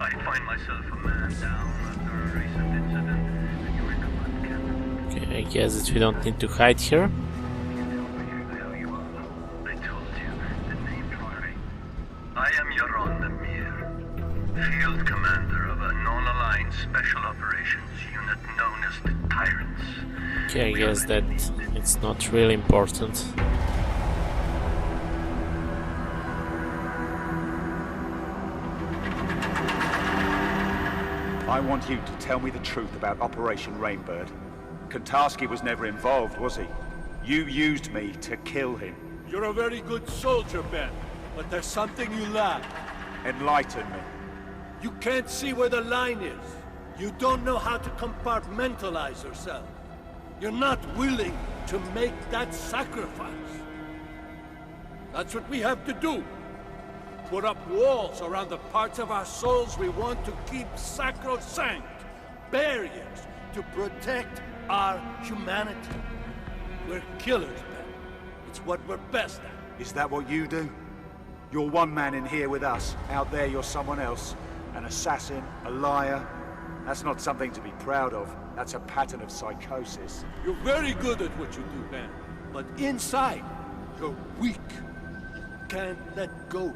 I find myself a man down after a recent incident, and you're in command, Captain. Okay, I guess that we don't need to hide here. You tell me who the hell you are. I told you, the name Troy. I am Yaron the Mir, field commander of a non-aligned special operations unit known as the Tyrants. Okay, I guess that it's not really important. I want you to tell me the truth about Operation Rainbird. Kontarski was never involved, was he? You used me to kill him. You're a very good soldier, Ben, but there's something you lack. Enlighten me. You can't see where the line is. You don't know how to compartmentalize yourself. You're not willing to make that sacrifice. That's what we have to do. Put up walls around the parts of our souls we want to keep sacrosanct. Barriers to protect our humanity. We're killers, Ben. It's what we're best at. Is that what you do? You're one man in here with us. Out there you're someone else. An assassin, a liar. That's not something to be proud of. That's a pattern of psychosis. You're very good at what you do, Ben. But inside, you're weak. You can't let go.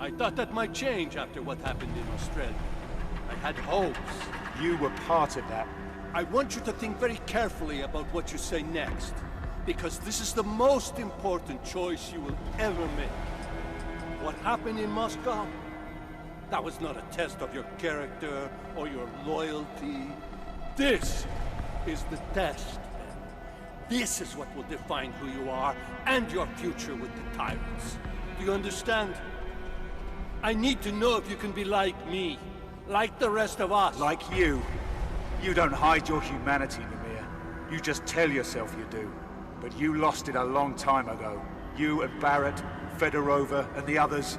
I thought that might change after what happened in Australia. I had hopes. You were part of that. I want you to think very carefully about what you say next. Because this is the most important choice you will ever make. What happened in Moscow? That was not a test of your character or your loyalty. This is the test, Ben. This is what will define who you are and your future with the Tyrants. Do you understand? I need to know if you can be like me, like the rest of us. Like you. You don't hide your humanity, Namir. You just tell yourself you do. But you lost it a long time ago. You and Barrett, Fedorova, and the others.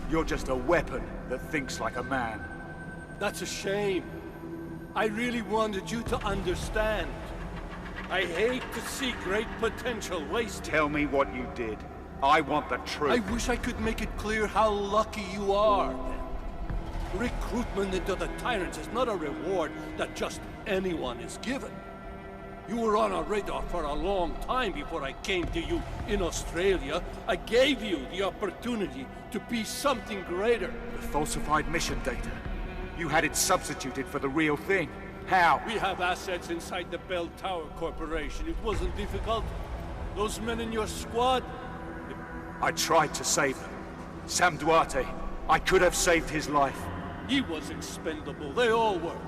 You're just a weapon that thinks like a man. That's a shame. I really wanted you to understand. I hate to see great potential wasted. Tell me what you did. I want the truth. I wish I could make it clear how lucky you are, then. Recruitment into the Tyrants is not a reward that just anyone is given. You were on our radar for a long time before I came to you in Australia. I gave you the opportunity to be something greater. The falsified mission data. You had it substituted for the real thing. How? We have assets inside the Bell Tower Corporation. It wasn't difficult. Those men in your squad... I tried to save them. Sam Duarte. I could have saved his life. He was expendable. They all were.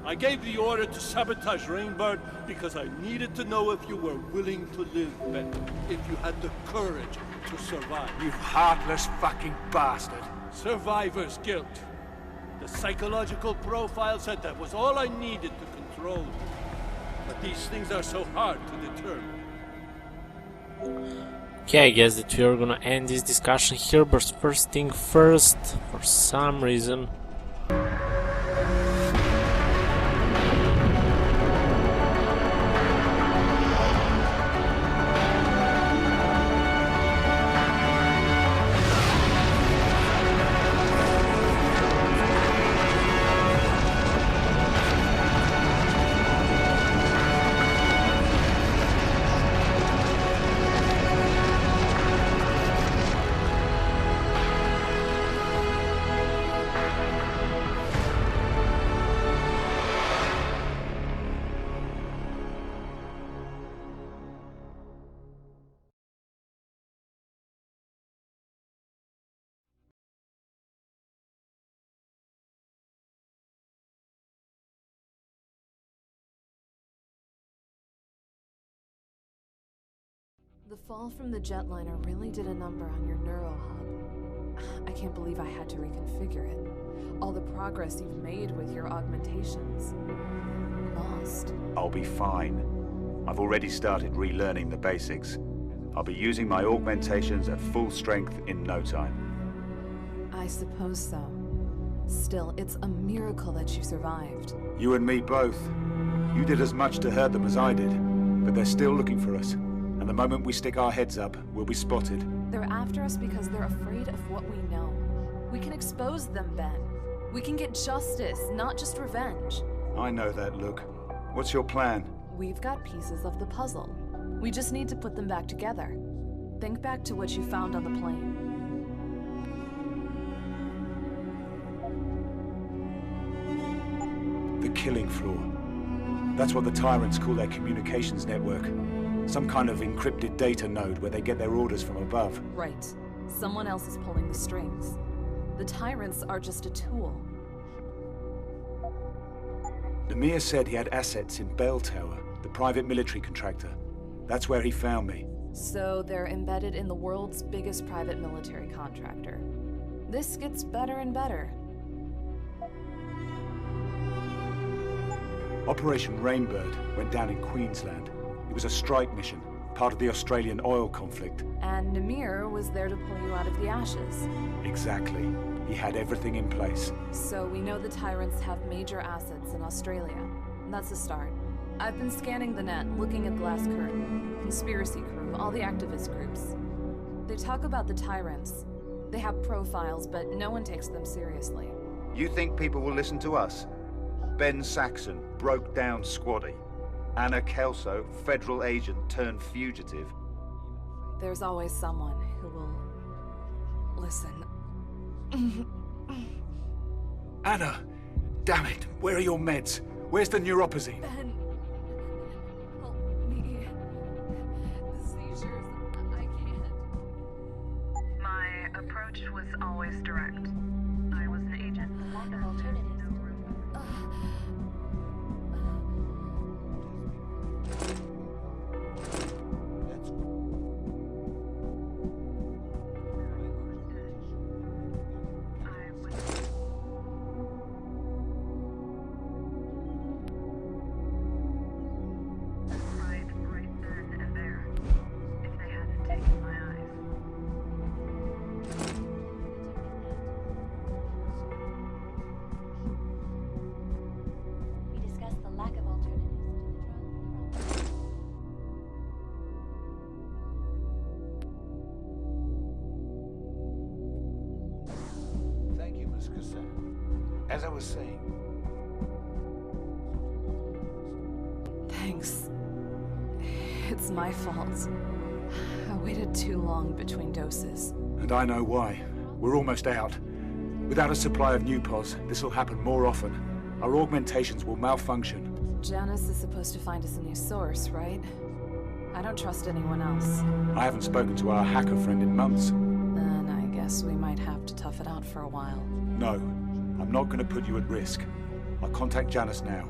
I gave the order to sabotage Rainbird because I needed to know if you were willing to live, Ben. If you had the courage to survive. You heartless fucking bastard. Survivor's guilt. The psychological profile said that was all I needed to control. But these things are so hard to determine. Okay, I guess that we are gonna end this discussion here, but first thing first, for some reason... The fall from the jetliner really did a number on your neuro hub. I can't believe I had to reconfigure it. All the progress you've made with your augmentations. Lost. I'll be fine. I've already started relearning the basics. I'll be using my augmentations at full strength in no time. I suppose so. Still, it's a miracle that you survived. You and me both. You did as much to hurt them as I did, but they're still looking for us. And the moment we stick our heads up, we'll be spotted. They're after us because they're afraid of what we know. We can expose them, Ben. We can get justice, not just revenge. I know that, Luke. What's your plan? We've got pieces of the puzzle. We just need to put them back together. Think back to what you found on the plane. The killing floor. That's what the tyrants call their communications network. Some kind of encrypted data node where they get their orders from above. Right. Someone else is pulling the strings. The tyrants are just a tool. Lemire said he had assets in Bell Tower, the private military contractor. That's where he found me. So they're embedded in the world's biggest private military contractor. This gets better and better. Operation Rainbird went down in Queensland. It was a strike mission, part of the Australian oil conflict. And Lemire was there to pull you out of the ashes. Exactly. He had everything in place. So we know the tyrants have major assets in Australia. That's a start. I've been scanning the net, looking at Glass Curtain, Conspiracy Crew, all the activist groups. They talk about the tyrants. They have profiles, but no one takes them seriously. You think people will listen to us? Ben Saxon, broke down squaddy. Anna Kelso, federal agent turned fugitive. There's always someone who will listen. Anna! Damn it! Where are your meds? Where's the neuropazine? Ben, help me. The seizures, I can't. My approach was always direct. I was an agent. Lack of alternatives. No room. Right then and there. If they hadn't taken my eyes. We discussed the lack of alternatives to the drug. Thank you, Miss Cassan. As I was saying... Thanks. It's my fault. I waited too long between doses. And I know why. We're almost out. Without a supply of new pos, this will happen more often. Our augmentations will malfunction. Janice is supposed to find us a new source, right? I don't trust anyone else. I haven't spoken to our hacker friend in months. Then I guess we might have to tough it out for a while. No, I'm not going to put you at risk. I'll contact Janice now.